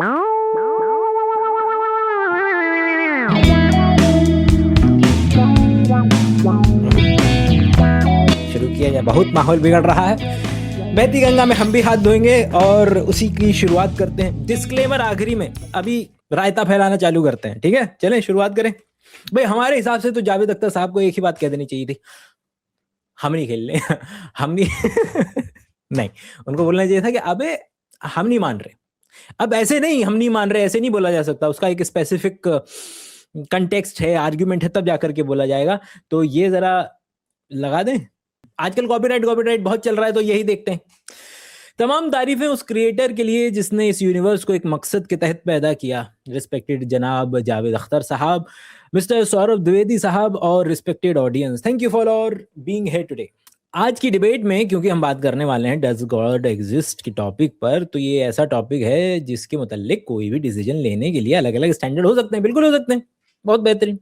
शुरू किया जाए, बहुत माहौल बिगड़ रहा है। बहती गंगा में हम भी हाथ धोएंगे और उसी की शुरुआत करते हैं। डिस्क्लेमर आखिरी में, अभी रायता फैलाना चालू करते हैं, ठीक है? चलें शुरुआत करें। भाई हमारे हिसाब से तो जावेद अख्तर साहब को एक ही बात कह देनी चाहिए थी, हम नहीं खेल रहे। हम नहीं नहीं, उनको बोलना चाहिए था कि अबे हम नहीं मान रहे। अब ऐसे नहीं, हम नहीं मान रहे ऐसे नहीं बोला जा सकता, उसका एक स्पेसिफिक कंटेक्स्ट है, आर्ग्यूमेंट है, तब जाकर के बोला जाएगा। तो ये जरा लगा दें। आजकल कॉपीराइट बहुत चल रहा है, तो यही देखते हैं। तमाम तारीफें उस क्रिएटर के लिए जिसने इस यूनिवर्स को एक मकसद के तहत पैदा किया। रिस्पेक्टेड जनाब जावेद अख्तर साहब, मिस्टर सौरभ द्विवेदी साहब और respected audience, thank you for being here today. आज की डिबेट में क्योंकि हम बात करने वाले हैं डज गॉड एग्जिस्ट की टॉपिक पर, तो ये ऐसा टॉपिक है जिसके मुताल्लिक कोई भी डिसीजन लेने के लिए अलग अलग स्टैंडर्ड हो सकते हैं, बिल्कुल हो सकते हैं, बहुत बेहतरीन।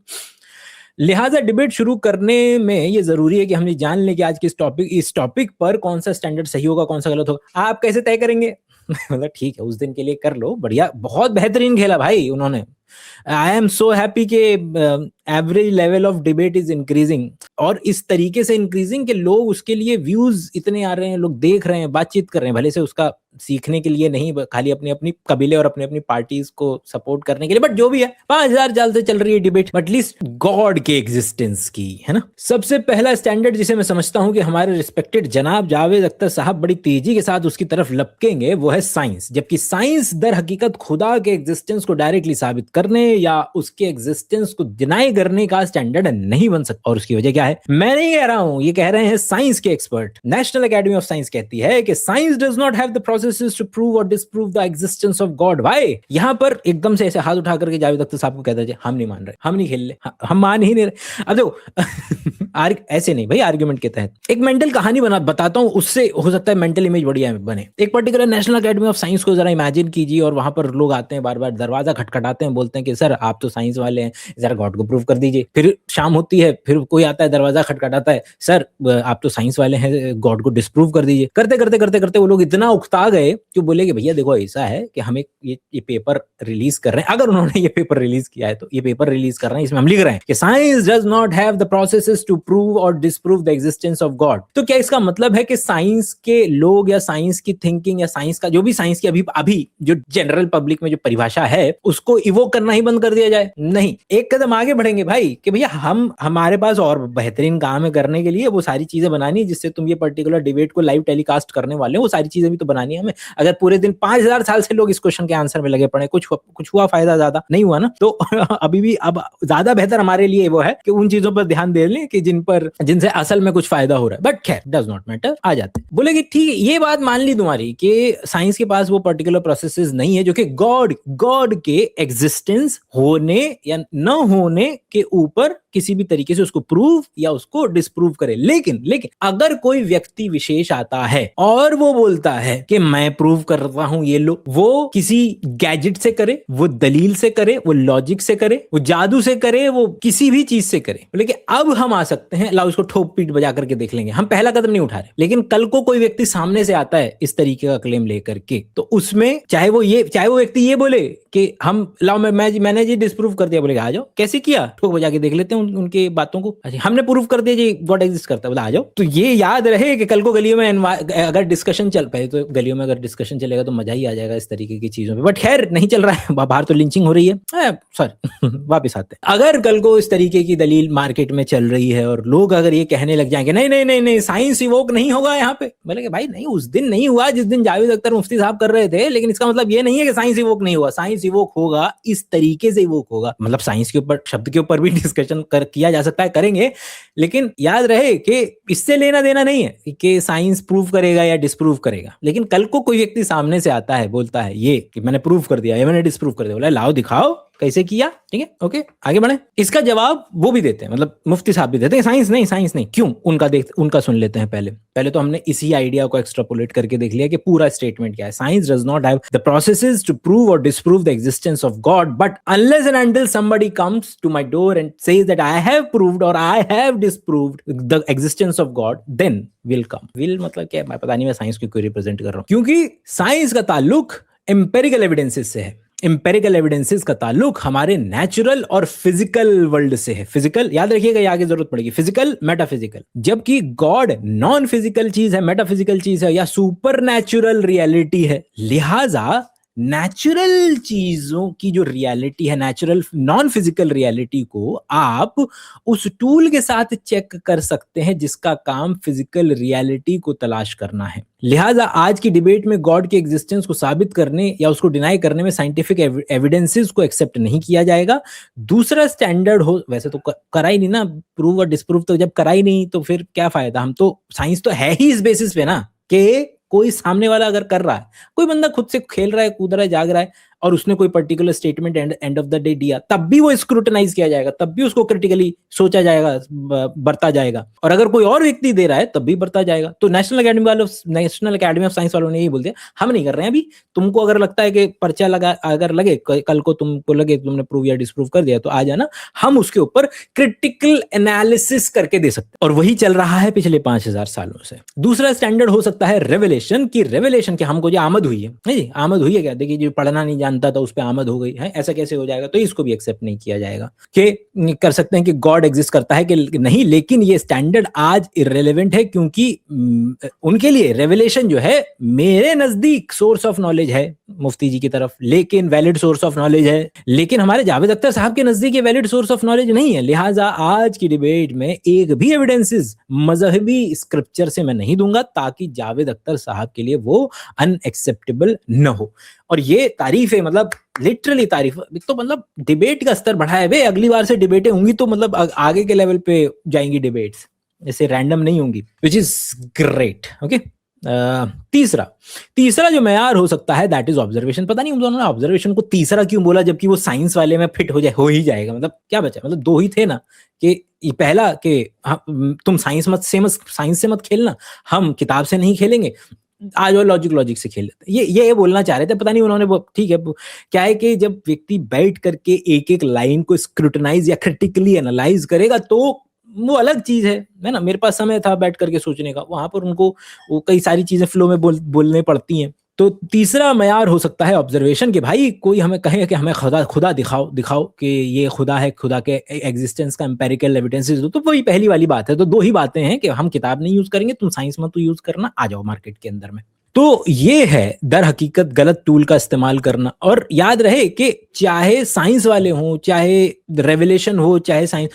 लिहाजा डिबेट शुरू करने में ये जरूरी है कि हम ये जान लें कि आज के इस टॉपिक पर कौन सा स्टैंडर्ड सही होगा, कौन सा गलत होगा। आप कैसे तय करेंगे? मतलब ठीक है, उस दिन के लिए कर लो, बढ़िया, बहुत बेहतरीन खेला भाई उन्होंने। आई एम सो हैप्पी के average level of debate is increasing, और इस तरीके से इंक्रीजिंग कि लोग उसके लिए व्यूज इतने आ रहे हैं, लोग देख रहे हैं, बातचीत कर रहे हैं, भले से उसका सीखने के लिए नहीं, खाली अपनी अपनी कबीले और अपनी अपनी पार्टीज को सपोर्ट करने के लिए, बट जो भी है 5000 साल से चल रही है डिबेट, एटलीस्ट गॉड के एग्जिस्टेंस की, है ना। सबसे पहला स्टैंडर्ड जिसे मैं समझता हूं कि हमारे रिस्पेक्टेड जनाब जावेद अख्तर साहब बड़ी तेजी के साथ उसकी तरफ लपकेंगे, वो है साइंस। जबकि साइंस दर हकीकत खुदा के एग्जिस्टेंस को डायरेक्टली साबित करने या उसके एग्जिस्टेंस को डिनाई करने का स्टैंडर्ड नहीं बन सकता। और उसकी वजह क्या है? मैं नहीं कह रहा हूं, ये कह रहे हैं साइंस के expert. National academy of science कहती है कि science does not have the processes to prove और disprove the existence of God. भाई यहां पर एकदम से ऐसे हाथ उठा करके जावेद अख्तर साहब को कहता है हम नहीं मान रहे, हम नहीं खेल रहे, हम मान ही नहीं रहे। अब देखो ऐसे नहीं भाई, आर्ग्यूमेंट के तहत एक मेंटल कहानी बताता हूं, उससे हो सकता है मेंटल इमेज बढ़िया बने। एक particular national academy of science को जरा इमेजिन कीजिए, और वहां पर लोग आते हैं, बार बार दरवाजा खटखटाते हैं, बोलते हैं कि सर आप तो साइंस वाले हैं, जरा गॉड को प्रूव कर दीजिए। फिर शाम होती है, फिर कोई आता है, दरवाजा खटखटाता है, सर आप तो साइंस वाले हैं, गॉड को डिसप्रूव कर दीजिए। करते करते करते करते वो लोग इतना उकता गए कि बोले कि भैया देखो ऐसा है कि हम एक ये पेपर रिलीज कर रहे हैं, अगर उन्होंने ये पेपर रिलीज किया है तो ये पेपर रिलीज कर रहे हैं, इसमें हम लिख रहे हैं कि science does not have the processes to prove और disprove the existence of God. तो क्या इसका मतलब है कि साइंस के लोग या साइंस की थिंकिंग या साइंस का जो भी साइंस की अभी जो जनरल पब्लिक में जो परिभाषा है उसको इवोक करना ही बंद कर दिया जाए? नहीं, एक कदम आगे बढ़ेंगे भाई कि भैया हमारे पास और बेहतरीन काम है करने के लिए, वो सारी चीजें बनानी जिससे तुम ये पर्टिकुलर डिबेट को लाइव टेलीकास्ट करने वाले हो, वो सारी चीजें भी तो बनानी है हमें। अगर पूरे दिन 5000 साल से लोग इस क्वेश्चन के आंसर में लगे पड़े, कुछ हुआ फायदा? ज्यादा नहीं हुआ ना। तो अभी भी अब ज्यादा बेहतर हमारे लिए वो है कि उन चीजों पर ध्यान दे लें कि जिनसे असल में कुछ फायदा हो रहा है। बट खैर डज नॉट मैटर, आ जाते बोले कि ठीक है, ये बात मान ली तुम्हारी कि साइंस के पास वो पर्टिकुलर प्रोसेसेस नहीं है जो कि गॉड के एग्जिस्टेंस होने या न होने के ऊपर किसी भी तरीके से उसको प्रूव या उसको डिसप्रूव करे। लेकिन अगर कोई व्यक्ति विशेष आता है और वो बोलता है कि मैं प्रूव कर रहा हूं, ये लो, वो किसी गैजेट से करे, वो दलील से करे, वो लॉजिक से करे, वो जादू से करे, वो किसी भी चीज से करे, लेकिन अब हम आ सकते हैं, ला उसको ठोक पीट बजा करके देख लेंगे, हम पहला कदम नहीं उठा रहे। लेकिन कल को कोई व्यक्ति सामने से आता है इस तरीके का क्लेम लेकर के, तो उसमें चाहे वो व्यक्ति ये बोले कि हम लाओ मैंने जी डिसप्रूव कर दिया, बोले आ जाओ, कैसे किया, ठोक बजा के देख लेते हैं उनकी बातों को। अच्छा हमने प्रूव कर दिया जी गॉड एग्जिस्ट करता है, बोला आ जाओ। तो ये याद रहे कि कल को गलियों में अगर डिस्कशन चल पाए, तो गलियों में अगर डिस्कशन चलेगा तो मजा ही आ जाएगा इस तरीके की चीजों पे। बट खैर नहीं चल रहा है, बाहर तो लिंचिंग हो रही है, सॉरी वापस आते हैं। अगर कल को इस तरीके की दलील मार्केट में चल रही है और लोग अगर ये कहने लग जाएंगे नहीं साइंस इवोक नहीं होगा यहाँ पे, बोले भाई नहीं, उस दिन नहीं हुआ जिस दिन जावेद अख्तर मुफ्ती साहब कर रहे थे, लेकिन इसका मतलब ये नहीं है कि साइंस इवोक नहीं हुआ। साइंस इवोक होगा, इस तरीके से इवोक होगा, मतलब साइंस के ऊपर, शब्द के ऊपर भी डिस्कशन किया जा सकता है, करेंगे, लेकिन याद रहे कि इससे लेना देना नहीं है कि साइंस प्रूव करेगा या डिसप्रूव करेगा। लेकिन कल को कोई व्यक्ति सामने से आता है, बोलता है ये कि मैंने प्रूव कर दिया या मैंने डिसप्रूव कर दिया, बोला लाओ दिखाओ कैसे किया, ठीक है, ओके आगे बढ़े। इसका जवाब वो भी देते हैं, मतलब मुफ्ती साहब भी देते हैं, साइंस नहीं। क्यों? उनका सुन लेते हैं। पहले तो हमने इसी आइडिया को एक्सट्रापोलेट करके देख लिया कि पूरा स्टेटमेंट क्या है। Science does not have the processes to prove और disprove the existence of God, but unless and until somebody comes to my door and says that I have proved और I have disproved the existence of God, then will come. Will मतलब क्या, मैं पता नहीं, मैं science को क्यों represent कर रहा हूं, क्योंकि साइंस का ताल्लुक एम्पेरिकल एविडेंसेस से है। एम्पेरिकल एविडेंसेस का ताल्लुक हमारे नेचुरल और फिजिकल वर्ल्ड से है। फिजिकल याद रखिएगा, ये आगे जरूरत पड़ेगी, फिजिकल मेटाफिजिकल, जबकि गॉड नॉन फिजिकल चीज है, मेटाफिजिकल चीज है या सुपर नेचुरल रियलिटी है। लिहाजा नेचुरल चीजों की जो रियलिटी है, नेचुरल नॉन फिजिकल रियलिटी को आप उस टूल के साथ चेक कर सकते हैं जिसका काम फिजिकल रियलिटी को तलाश करना है। लिहाजा आज की डिबेट में गॉड के एग्जिस्टेंस को साबित करने या उसको डिनाई करने में साइंटिफिक एविडेंसेस को एक्सेप्ट नहीं किया जाएगा। दूसरा स्टैंडर्ड हो, वैसे तो करा ही नहीं ना, प्रूव और डिस्प्रूव तो जब करा ही नहीं तो फिर क्या फायदा। हम तो साइंस तो है ही इस बेसिस पे ना कि कोई सामने वाला अगर कर रहा है, कोई बंदा खुद से खेल रहा है, कूद रहा है, जाग रहा है और उसने कोई particular statement end of the day दिया, तब भी वो स्क्रूटनाइज किया जाएगा, तब भी उसको क्रिटिकली सोचा जाएगा, बरता जाएगा। और अगर कोई और व्यक्ति दे रहा है तब भी बरता जाएगा। तो नेशनल एकेडमी ऑफ साइंस वालों ने यही बोल दिया, हम नहीं कर रहे हैं अभी। तुमको अगर लगता है कि पर्चा लगा, अगर लगे कल को तुमको लगे तुमने प्रूव या डिस्प्रूव कर दिया तो आ जाना, हम उसके ऊपर क्रिटिकल एनालिसिस करके दे सकते हैं। और वही चल रहा है पिछले 5000 सालों से। दूसरा स्टैंडर्ड हो सकता है रेवलेशन की। रेवलेशन की हमको जो आमद हुई है जी, आमद हुई है क्या, देखिए जो पढ़ना नहीं जानता था उस पर आमद हो गई है, ऐसा कैसे हो जाएगा? तो इसको भी एक्सेप्ट नहीं किया जाएगा कि कर सकते हैं कि गॉड एग्जिस्ट करता है कि नहीं, लेकिन ये स्टैंडर्ड आज इररिलेवेंट है क्योंकि उनके लिए रेवलेशन जो है मेरे नजदीक सोर्स ऑफ नॉलेज है मुफ्ती जी की तरफ, लेकिन वैलिड सोर्स ऑफ नॉलेज है, लेकिन हमारे जावेद अख्तर साहब के नजदीक ये वैलिड सोर्स ऑफ नॉलेज नहीं है। लिहाजा आज की डिबेट में एक भी एविडेंसेस मजहबी स्क्रिप्चर से मैं नहीं दूंगा ताकि जावेद अख्तर साहब के लिए वो अनएक्सेप्टेबल न हो। और ये तारीफ है, मतलब लिटरली तारीफ। तो मतलब डिबेट का स्तर बढ़ाया है, अगली बार से डिबेटें होंगी तो मतलब आगे के लेवल पे जाएंगी डिबेट्स, ऐसे रैंडम नहीं होंगी, विच इज ग्रेट। ओके, तीसरा जो मेयार हो सकता है दैट इज ऑब्जर्वेशन। पता नहीं उन दोनों ने ऑब्जर्वेशन को तीसरा क्यों बोला, जबकि वो साइंस वाले में फिट हो ही जाएगा। मतलब क्या बचा, मतलब दो ही थे ना, कि पहला कि तुम साइंस से मत खेलना, हम किताब से नहीं खेलेंगे, आज वो लॉजिक से खेल लेते। ये बोलना चाह रहे थे, पता नहीं उन्होंने, ठीक है। क्या है कि जब व्यक्ति बैठ करके एक एक लाइन को स्क्रूटनाइज या क्रिटिकली एनालाइज करेगा तो वो अलग चीज है ना। मेरे पास समय था बैठ करके सोचने का, वहां पर उनको वो कई सारी चीजें फ्लो में बोलने पड़ती हैं। तो तीसरा मयार हो सकता है ऑब्जर्वेशन, कि भाई कोई हमें कहे कि हमें खुदा दिखाओ कि ये खुदा है, खुदा के एग्जिस्टेंस का एम्पेरिकल एविडेंसेस दो। तो वही पहली वाली बात है। तो दो ही बातें हैं कि हम किताब नहीं यूज करेंगे, तुम साइंस मत यूज करना, आ जाओ मार्केट के अंदर में। तो ये है दर हकीकत गलत टूल का इस्तेमाल करना। और याद रहे कि चाहे साइंस वाले हों, चाहे रेवलेशन हो, चाहे साइंस,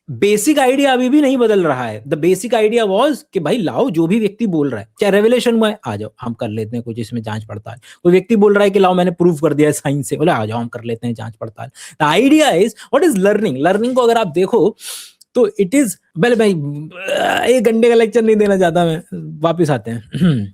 बेसिक आइडिया अभी भी नहीं बदल रहा है। द बेसिक आइडिया वाज कि भाई लाओ, जो भी व्यक्ति बोल रहा है, चाहे रेवलेशन हुआ है, आ जाओ हम कर लेते हैं कुछ इसमें जांच पड़ताल। कोई व्यक्ति बोल रहा है कि लाओ मैंने प्रूव कर दिया है साइंस से, बोले आ जाओ हम कर लेते हैं जांच पड़ताल। The idea is what is learning को अगर आप देखो तो इट इज, पहले भाई 1 घंटे का लेक्चर नहीं देना चाहता मैं, वापिस आते हैं।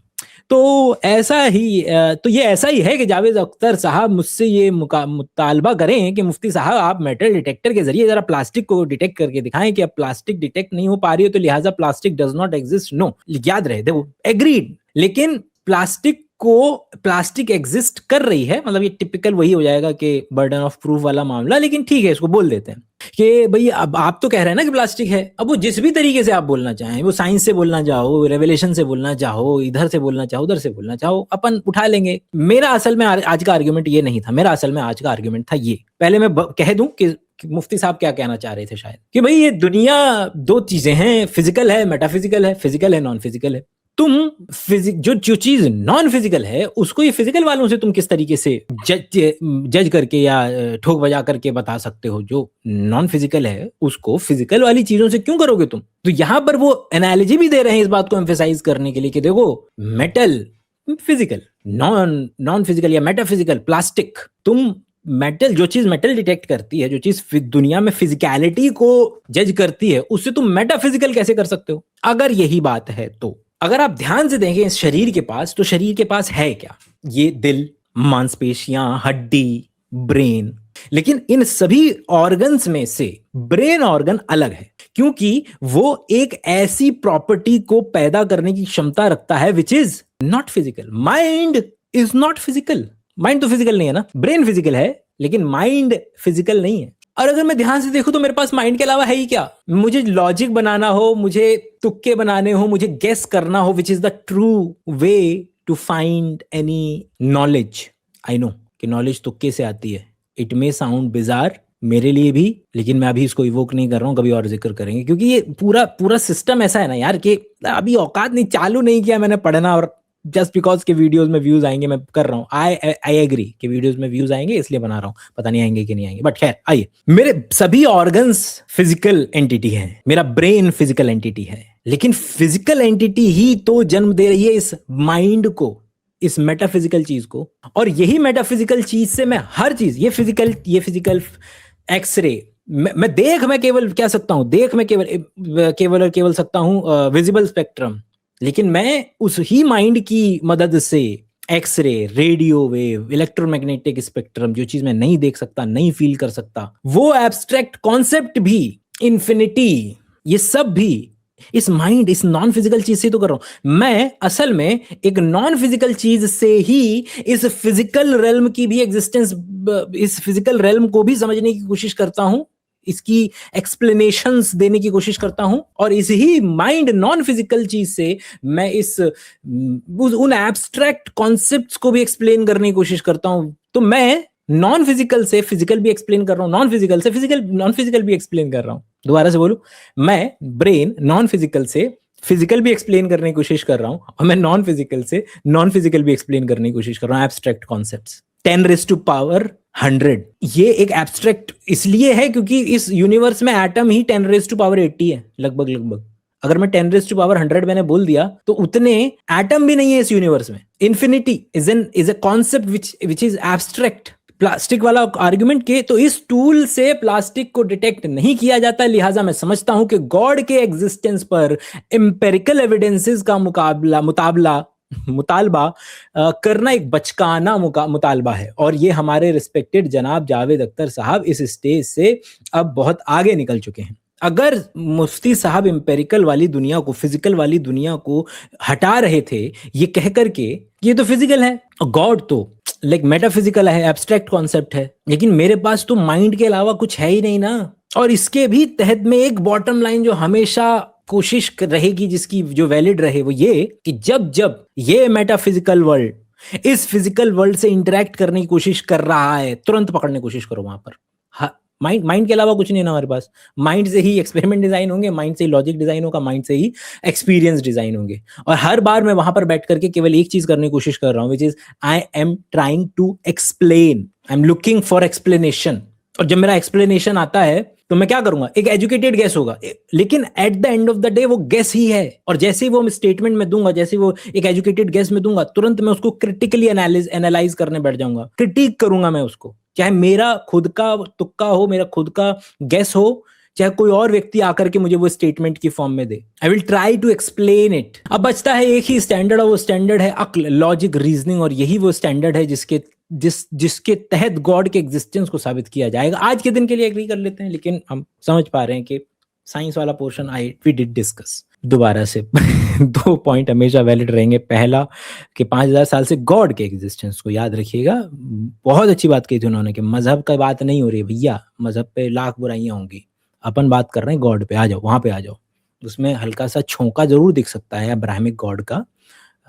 तो ऐसा ही है कि जावेद अख्तर साहब मुझसे ये मुतालबा करें कि मुफ्ती साहब आप मेटल डिटेक्टर के जरिए जरा प्लास्टिक को डिटेक्ट करके दिखाएं कि अब प्लास्टिक डिटेक्ट नहीं हो पा रही है तो लिहाजा plastic does not exist. No, याद रहे, देखो एग्रीड, लेकिन प्लास्टिक एग्जिस्ट कर रही है। मतलब ये टिपिकल वही हो जाएगा कि बर्डन ऑफ प्रूफ वाला मामला, लेकिन ठीक है इसको बोल देते हैं कि भाई अब आप तो कह रहे हैं ना कि प्लास्टिक है। अब वो जिस भी तरीके से आप बोलना चाहें, वो साइंस से बोलना चाहो, रेवलेशन से बोलना चाहो, इधर से बोलना चाहो, उधर से बोलना चाहो, अपन उठा लेंगे। मेरा असल में आज का आर्ग्यूमेंट ये नहीं था। मेरा असल में आज का आर्ग्यूमेंट था ये, पहले मैं कह दूं कि मुफ्ती साहब क्या कहना चाह रहे थे शायद, कि भाई ये दुनिया 2 चीजें हैं, फिजिकल है, मेटाफिजिकल है, फिजिकल है, नॉन फिजिकल है। तुम जो चीज नॉन फिजिकल है उसको ये फिजिकल वालों से तुम किस तरीके से जज करके या ठोक बजा करके बता सकते हो? जो नॉन फिजिकल है उसको फिजिकल वाली चीजों से क्यों करोगे तुम? तो यहां पर वो एनालॉजी भी दे रहे हैं इस बात को एम्फेसाइज करने के लिए कि देखो मेटल फिजिकल, नॉन फिजिकल या मेटाफिजिकल प्लास्टिक। तुम मेटल, जो चीज मेटल डिटेक्ट करती है, जो चीज दुनिया में फिजिकलिटी को जज करती है, उससे तुम मेटाफिजिकल कैसे कर सकते हो? अगर यही बात है तो अगर आप ध्यान से देखें इस शरीर के पास, तो शरीर के पास है क्या? ये दिल, मांसपेशियां, हड्डी, ब्रेन। लेकिन इन सभी ऑर्गन्स में से ब्रेन ऑर्गन अलग है क्योंकि वो एक ऐसी प्रॉपर्टी को पैदा करने की क्षमता रखता है which is not physical. Mind is not physical. Mind तो फिजिकल नहीं है ना, ब्रेन फिजिकल है लेकिन माइंड फिजिकल नहीं है। और अगर मैं ध्यान से देखूं तो मेरे पास माइंड के अलावा है ही क्या? मुझे लॉजिक बनाना हो, मुझे तुक्के बनाने हो, मुझे गेस करना हो, which is the true way to find any knowledge. I know कि नॉलेज तुक्के से आती है। इट मे साउंड बिजार मेरे लिए भी, लेकिन मैं अभी इसको इवोक नहीं कर रहा हूँ, कभी और जिक्र करेंगे, क्योंकि ये पूरा पूरा सिस्टम ऐसा है ना यार कि अभी औकात नहीं, चालू नहीं किया मैंने पढ़ना, और जस्ट बिकॉज के वीडियोस में व्यूज आएंगे मैं कर रहा हूँ। आई एग्री कि वीडियोस में व्यूज आएंगे इसलिए बना रहा हूँ, पता नहीं आएंगे कि नहीं आएंगे, बट खैर आइए। मेरे सभी ऑर्गन्स फिजिकल एंटिटी हैं, मेरा ब्रेन फिजिकल एंटिटी है, लेकिन फिजिकल एंटिटी ही तो जन्म दे रही है इस माइंड को, इस मेटाफिजिकल चीज को। और यही मेटाफिजिकल चीज से मैं हर चीज, ये फिजिकल एक्सरे, मैं केवल क्या सकता हूं, मैं केवल सकता हूं विजिबल स्पेक्ट्रम, लेकिन मैं उस ही माइंड की मदद से x ray, radio wave, electromagnetic spectrum, जो चीज मैं नहीं देख सकता, नहीं फील कर सकता, वो एब्स्ट्रैक्ट कॉन्सेप्ट भी, इन्फिनिटी, ये सब भी इस माइंड, इस नॉन फिजिकल चीज से तो कर रहा हूं। मैं असल में एक नॉन फिजिकल चीज से ही इस फिजिकल रेल्म की भी एग्जिस्टेंस, इस फिजिकल रेल्म को भी समझने की कोशिश करता हूं, इसकी एक्सप्लेनेशंस देने की कोशिश करता हूं, और इस ही माइंड नॉन फिजिकल चीज से मैं उन एब्स्ट्रैक्ट कॉन्सेप्ट्स को भी एक्सप्लेन करने की कोशिश करता हूं। तो मैं नॉन फिजिकल से फिजिकल भी एक्सप्लेन कर रहा हूं, नॉन फिजिकल से फिजिकल, नॉन फिजिकल भी एक्सप्लेन कर रहा हूं। दोबारा से बोलूं, मैं ब्रेन नॉन फिजिकल से फिजिकल भी एक्सप्लेन करने की कोशिश कर रहा हूं, और मैं नॉन फिजिकल से नॉन फिजिकल भी एक्सप्लेन करने की कोशिश कर रहा हूं, एब्स्ट्रैक्ट कॉन्सेप्ट्स। 10⁻100 ये एक एब्स्ट्रैक्ट इसलिए है क्योंकि इस यूनिवर्स में एटम ही 10⁻80 है, लगभग। अगर मैं 10⁻100 मैंने बोल दिया तो उतने एटम भी नहीं है इस यूनिवर्स में। Infinity is a concept which is abstract. Plastic वाला आर्गुमेंट के, तो इस टूल से प्लास्टिक को डिटेक्ट नहीं किया जाता, लिहाजा मैं समझता हूं कि गॉड के एग्जिस्टेंस पर एम्पेरिकल एविडेंसेस का मुतालबा करना एक बचकाना मुतालबा है। और ये हमारे रिस्पेक्टेड जनाब जावेद अख्तर साहब इस स्टेज से अब बहुत आगे निकल चुके हैं। अगर मुफ्ती साहब एम्पेरिकल वाली दुनिया को, फिजिकल वाली दुनिया को हटा रहे थे ये कह करके ये तो फिजिकल है, गॉड तो लाइक मेटाफिजिकल है, एब्स्ट्रैक्ट कॉन्सेप्ट है, लेकिन मेरे पास तो माइंड के अलावा कुछ है ही नहीं ना। और इसके भी तहत में एक बॉटम लाइन जो हमेशा कोशिश रहेगी, जिसकी जो वैलिड रहे, वो ये कि जब जब ये मेटाफिजिकल वर्ल्ड इस फिजिकल वर्ल्ड से इंटरेक्ट करने की कोशिश कर रहा है, तुरंत पकड़ने की कोशिश करो वहां पर। माइंड के अलावा कुछ नहीं ना हमारे पास। माइंड से ही एक्सपेरिमेंट डिजाइन होंगे, माइंड से ही लॉजिक डिजाइन होगा, माइंड से ही एक्सपीरियंस डिजाइन होंगे। और हर बार मैं वहां पर बैठ करके केवल एक चीज करने की कोशिश कर रहा हूं, which is I am trying to explain, I am looking for explanation. और जब मेरा एक्सप्लेनेशन आता है तो मैं क्या करूंगा, एक एजुकेटेड गेस होगा, लेकिन at the end of the day वो गेस ही है। और जैसे ही वो स्टेटमेंट में दूंगा, जैसे वो एक एजुकेटेड गेस में दूंगा, तुरंत मैं उसको क्रिटिकली एनालाइज करने बैठ जाऊंगा, क्रिटिक करूंगा मैं उसको, चाहे मेरा खुद का तुक्का हो, मेरा खुद का गेस हो, चाहे कोई और व्यक्ति आकर के मुझे वो स्टेटमेंट की फॉर्म में दे। I will try to explain it. अब बचता है एक ही स्टैंडर्ड, और वो स्टैंडर्ड है अक्ल, लॉजिक, रीजनिंग। और यही वो स्टैंडर्ड है जिसके तहत गॉड के एग्जिस्टेंस को साबित किया जाएगा। आज के दिन के लिए एग्री कर लेते हैं, लेकिन हम समझ पा रहे हैं कि साइंस वाला पोर्शन वी डिड डिस्कस। दोबारा से 2 पॉइंट हमेशा वैलिड रहेंगे। पहला कि 5000 साल से गॉड के एग्जिस्टेंस को याद रखिएगा। बहुत अच्छी बात कही थी उन्होंने कि मजहब का बात नहीं हो रही है भैया, मजहब पे लाख बुराइयां होंगी, अपन बात कर रहे हैं गॉड पे। आ जाओ, वहां पे आ जाओ। उसमें हल्का सा छोंका जरूर दिख सकता है अब्राहमिक गॉड का,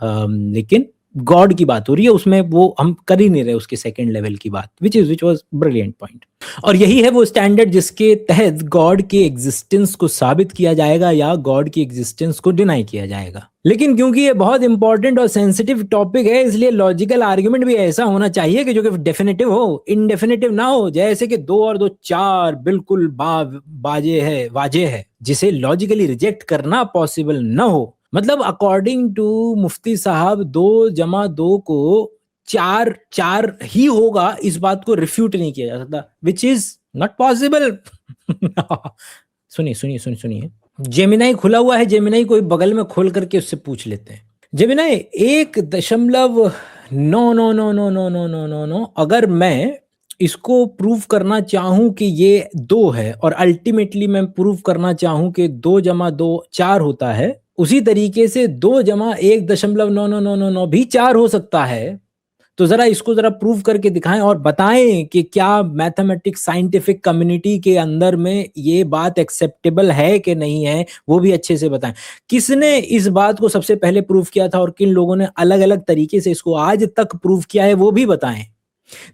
लेकिन गॉड की बात हो रही है, उसमें वो हम कर ही नहीं रहे उसके सेकंड लेवल की बात, विच वाज ब्रिलियंट पॉइंट। और यही है वो स्टैंडर्ड जिसके तहत गॉड के एग्जिस्टेंस को साबित किया जाएगा या गॉड की एग्जिस्टेंस को डिनाई किया जाएगा। लेकिन क्योंकि ये बहुत इंपॉर्टेंट और सेंसिटिव टॉपिक है, इसलिए लॉजिकल आर्ग्यूमेंट भी ऐसा होना चाहिए कि जो कि डेफिनेटिव हो, इनडेफिनेटिव ना हो। जैसे कि 2 और 2 4 बिल्कुल वाजे है, जिसे लॉजिकली रिजेक्ट करना पॉसिबल ना हो। मतलब अकॉर्डिंग टू मुफ्ती साहब 2 + 2 को 4 ही होगा, इस बात को रिफ्यूट नहीं किया जा सकता, विच इज नॉट पॉसिबल। सुनिए, जेमिनाई खुला हुआ है, जेमिनाई को बगल में खोल करके उससे पूछ लेते हैं। जेमिनाई 1.9999999, अगर मैं इसको प्रूव करना चाहूं कि ये 2 है, और अल्टीमेटली मैं प्रूव करना चाहूं कि 2 + 2 4 होता है, उसी तरीके से 2 + 1.99999 भी 4 हो सकता है। तो जरा इसको जरा प्रूव करके दिखाएं और बताएं कि क्या मैथमेटिक्स साइंटिफिक कम्युनिटी के अंदर में ये बात एक्सेप्टेबल है कि नहीं है, वो भी अच्छे से बताएं। किसने इस बात को सबसे पहले प्रूव किया था और किन लोगों ने अलग अलग तरीके से इसको आज तक प्रूव किया है, वो भी बताएं।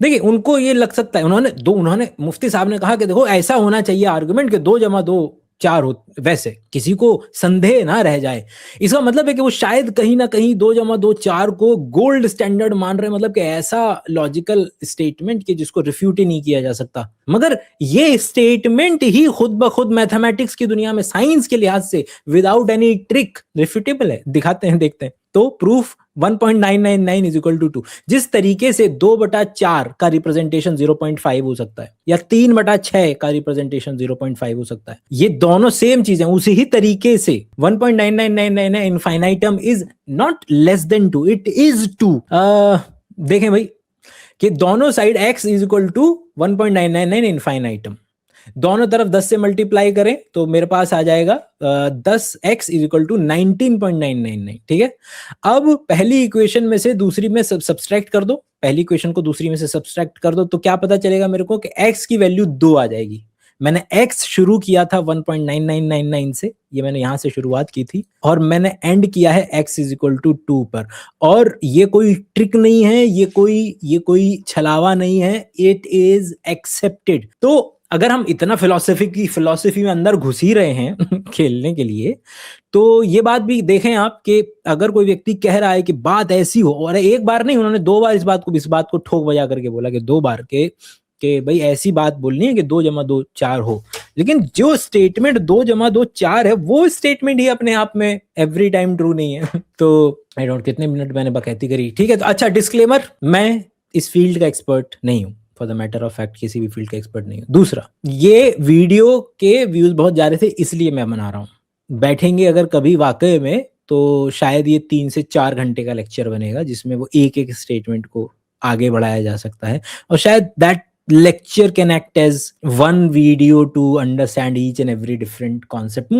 देखिए उनको ये लग सकता है, उन्होंने मुफ्ती साहब ने कहा कि देखो ऐसा होना चाहिए आर्गुमेंट कि 2 + 2 = 4 हो, वैसे किसी को संदेह ना रह जाए। इसका मतलब है कि वो शायद कहीं ना कहीं 2 + 2 = 4 को गोल्ड स्टैंडर्ड मान रहे हैं, मतलब कि ऐसा लॉजिकल स्टेटमेंट कि जिसको रिफ्यूट ही नहीं किया जा सकता। मगर ये स्टेटमेंट ही खुद ब खुद मैथमेटिक्स की दुनिया में साइंस के लिहाज से विदाउट एनी ट्रिक रिफ्यूटेबल है। दिखाते हैं, देखते हैं। तो प्रूफ 1.999 इज इक्वल टू 2। जिस तरीके से 2/4 का रिप्रेजेंटेशन 0.5 हो सकता है, या 3/6 का रिप्रेजेंटेशन 0.5 हो सकता है, ये दोनों सेम चीजें, उसी ही तरीके से 1.99999 infinitum is not less than 2, it is 2। देखें भाई कि दोनों side x is equal to 1.999 infinitum, दोनों तरफ 10 से मल्टीप्लाई करें तो मेरे पास आ जाएगा 10x इज इक्वल टू 19.999। ठीक है, अब पहली इक्वेशन में से दूसरी में सब्सट्रैक्ट कर दो, पहली इक्वेशन को दूसरी में से सब्सट्रैक्ट कर दो, तो क्या पता चलेगा मेरे को कि x की वैल्यू 2 आ जाएगी। मैंने x शुरू किया था 1.9999 से, ये मैंने यहां से शुरुआत की थी, और मैंने एंड किया है x इज इक्वल टू 2 पर। और ये कोई ट्रिक नहीं है, ये कोई छलावा नहीं है, इट इज एक्सेप्टेड। तो अगर हम इतना फिलॉसफी में अंदर घुस ही रहे हैं खेलने के लिए, तो ये बात भी देखें आप कि अगर कोई व्यक्ति कह रहा है कि बात ऐसी हो, और एक बार नहीं, उन्होंने 2 बार इस बात को ठोक बजा करके बोला कि 2 बार के भाई ऐसी बात बोलनी है कि 2 + 2 = 4 हो। लेकिन जो स्टेटमेंट 2 + 2 = 4 है, वो स्टेटमेंट ही अपने आप में एवरी टाइम ट्रू नहीं है। तो आई डोंट, कितने मिनट मैंने बकैती करी। ठीक है, तो अच्छा डिस्क्लेमर, मैं इस फील्ड का एक्सपर्ट नहीं हूं, for the matter of fact किसी भी फील्ड का एक्सपर्ट नहीं हूं। दूसरा, ये वीडियो के व्यूज बहुत जा रहे थे इसलिए मैं बना रहा हूं। बैठेंगे अगर कभी वाकई में, तो शायद ये 3 से 4 घंटे का लेक्चर बनेगा, जिसमें वो एक एक स्टेटमेंट को आगे बढ़ाया जा सकता है, और शायद that lecture can act as one video to understand each and every different concept,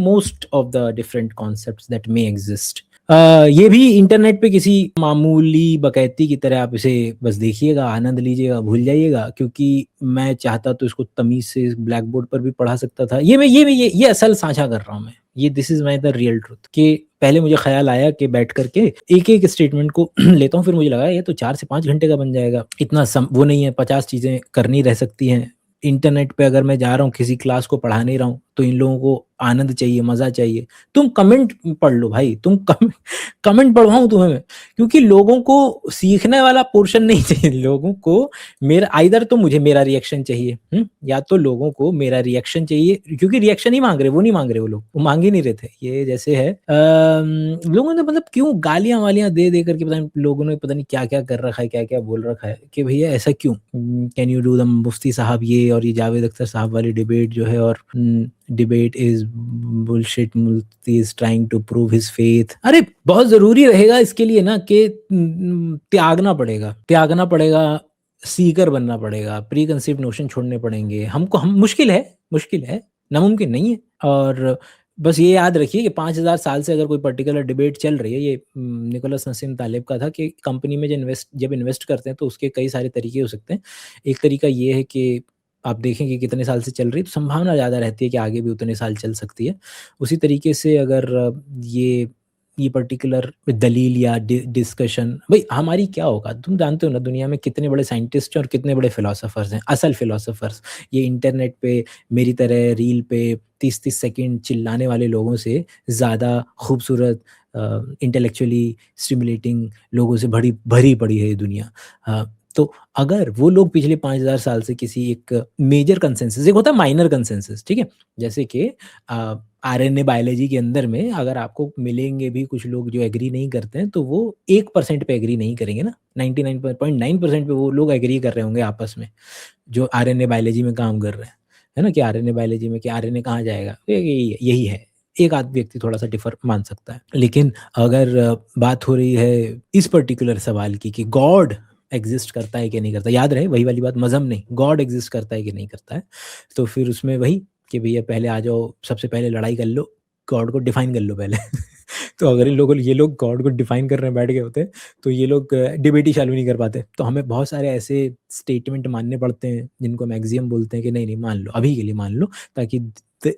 most of the different concepts that may exist. ये भी इंटरनेट पे किसी मामूली बकैती की तरह आप इसे बस देखिएगा, आनंद लीजिएगा, भूल जाइएगा, क्योंकि मैं चाहता तो इसको तमीज से ब्लैक बोर्ड पर भी पढ़ा सकता था। ये असल साझा कर रहा हूँ मैं, ये this is my the real truth. कि पहले मुझे ख्याल आया कि बैठ करके एक एक स्टेटमेंट को लेता हूँ, फिर मुझे लगा ये तो 4 से 5 घंटे का बन जाएगा, इतना वो नहीं है, 50 चीजें करनी रह सकती हैं। इंटरनेट पे अगर मैं जा रहा हूँ, किसी क्लास को पढ़ा नहीं रहा हूँ, तो इन लोगों को आनंद चाहिए, मजा चाहिए। तुम कमेंट पढ़ लो भाई, तुम कमेंट पढ़वाऊं तुम्हें मैं, क्योंकि लोगों को सीखने वाला पोर्शन नहीं चाहिए। लोगों को मेरा आइदर तो मुझे मेरा रिएक्शन चाहिए, या तो लोगों को मेरा रिएक्शन चाहिए, क्योंकि रिएक्शन ही मांग रहे, वो नहीं मांग रहे, वो मांग ही नहीं रहे थे। ये जैसे है लोगों ने मतलब क्यों गालियां वालियां दे दे करके, पता नहीं लोगों ने पता नहीं क्या क्या कर रखा है, क्या क्या बोल रखा है कि भैया ऐसा क्यों, कैन यू डू द मुफ्ती साहब ये और ये जावेद अख्तर साहब वाली डिबेट जो है, और डिबेट इज बुलशिट, मुफ्ती is trying to prove his faith. अरे बहुत जरूरी रहेगा इसके लिए ना कि त्यागना पड़ेगा, सीकर बनना पड़ेगा, प्री कंसीव्ड नोशन छोड़ने पड़ेंगे हमको। मुश्किल है, नामुमकिन नहीं है। और बस ये याद रखिए कि 5000 साल से अगर कोई पर्टिकुलर डिबेट चल रही है, ये निकोलस नसीम तालिब का था कि कंपनी में जब इन्वेस्ट करते हैं तो उसके कई सारे तरीके हो सकते हैं। एक तरीका ये है कि आप देखें कि कितने साल से चल रही है, तो संभावना ज़्यादा रहती है कि आगे भी उतने साल चल सकती है। उसी तरीके से अगर ये पर्टिकुलर दलील या डिस्कशन, भाई हमारी क्या होगा, तुम जानते हो ना दुनिया में कितने बड़े साइंटिस्ट हैं और कितने बड़े फिलोसोफर्स हैं, असल फिलोसोफर्स। ये इंटरनेट पे मेरी तरह रील पे 30-30 सेकंड चिल्लाने वाले लोगों से ज़्यादा खूबसूरत, इंटेलेक्चुअली स्टिमुलेटिंग लोगों से भरी पड़ी है ये दुनिया। तो अगर वो लोग पिछले 5000 साल से किसी एक मेजर कंसेंसस, एक होता है माइनर कंसेंसस, ठीक है, जैसे कि आरएनए बायोलॉजी के अंदर में अगर आपको मिलेंगे भी कुछ लोग जो एग्री नहीं करते हैं, तो वो 1% पे एग्री नहीं करेंगे ना, 99.9% पे वो लोग एग्री कर रहे होंगे आपस में, जो आरएनए बायोलॉजी में काम कर रहे हैं, है ना, कि आरएनए बायोलॉजी में कि आरएनए कहाँ जाएगा, यही है। एक आध व्यक्ति थोड़ा सा डिफर मान सकता है, लेकिन अगर बात हो रही है इस पर्टिकुलर सवाल की कि गॉड एग्जिस्ट करता है कि नहीं करता, याद रहे वही वाली बात, मजहब नहीं, गॉड एग्जिस्ट करता है कि नहीं करता है, तो फिर उसमें वही कि भैया पहले आ जाओ, सबसे पहले लड़ाई कर लो, गॉड को डिफाइन कर लो पहले। तो अगर इन लोगों ये लोग गॉड को डिफाइन करने बैठ गए होते, तो ये लोग डिबेट ही चालू नहीं कर पाते। तो हमें बहुत सारे ऐसे स्टेटमेंट मानने पड़ते हैं, जिनको हम एक्सियम बोलते हैं कि नहीं-नहीं मान लो, अभी के लिए मान लो, ताकि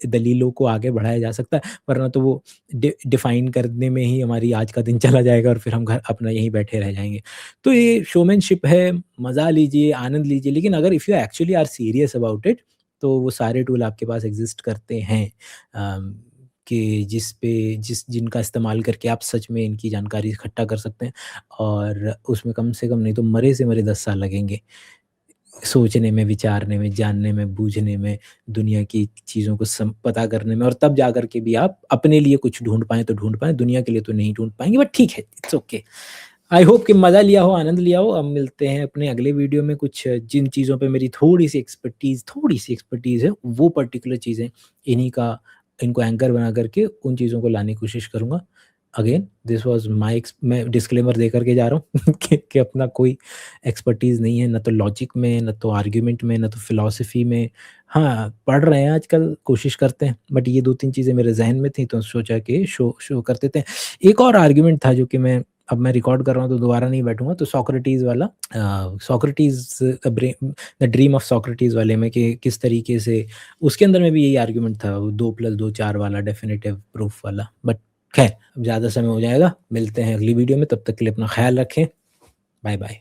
दलीलों को आगे बढ़ाया जा सकता है, वरना तो वो डिफाइन करने में ही हमारी आज का दिन चला जाएगा और फिर हम घर अपना यहीं बैठे रह जाएँगे। तो ये शोमैनशिप है, मज़ा लीजिए, आनंद लीजिए, लेकिन अगर if you actually are serious about it, तो वो सारे टूल आपके पास एग्ज़िस्ट करते हैं, कि जिनका इस्तेमाल करके आप सच में इनकी जानकारी इकट्ठा कर सकते हैं, और उसमें कम से कम नहीं तो मरे से मरे 10 साल लगेंगे। सोचने में, विचारने में, जानने में, बूझने में, दुनिया की चीज़ों को पता करने में, और तब जाकर के भी आप अपने लिए कुछ ढूँढ पाएँ तो ढूँढ पाएँ, दुनिया के लिए तो नहीं ढूँढ पाएँगे, बट ठीक है, इट्स ओके। आई होप कि मज़ा लिया हो, आनंद लिया हो। अब मिलते हैं अपने अगले वीडियो में, कुछ जिन चीज़ों पे मेरी थोड़ी-सी एक्सपर्टीज़ है, वो पर्टिकुलर चीज़ें, इन्हीं का इनको एंकर बना करके उन चीज़ों को लाने की कोशिश करूँगा। अगेन दिस वाज़ माय मैं डिस्क्लेमर दे कर के जा रहा हूँ कि अपना कोई एक्सपर्टीज़ नहीं है, ना तो लॉजिक में, ना तो आर्गुमेंट में, ना तो फिलॉसफी में। हाँ, पढ़ रहे हैं आजकल, कोशिश करते हैं, बट ये 2-3 चीज़ें मेरे ज़हन में थी, तो सोचा कि शो कर देते हैं। एक और आर्गुमेंट था जो कि मैं रिकॉर्ड कर रहा हूँ तो दोबारा नहीं बैठूँगा, तो सोक्रेटिस वाला, Socrates the dream of Socrates वाले में, कि किस तरीके से उसके अंदर में भी यही आर्गुमेंट था, वो 2+2 4 वाला डेफिनिटिव प्रूफ वाला। बट खैर, अब ज़्यादा समय हो जाएगा, मिलते हैं अगली वीडियो में, तब तक के लिए अपना ख़्याल रखें। Bye bye.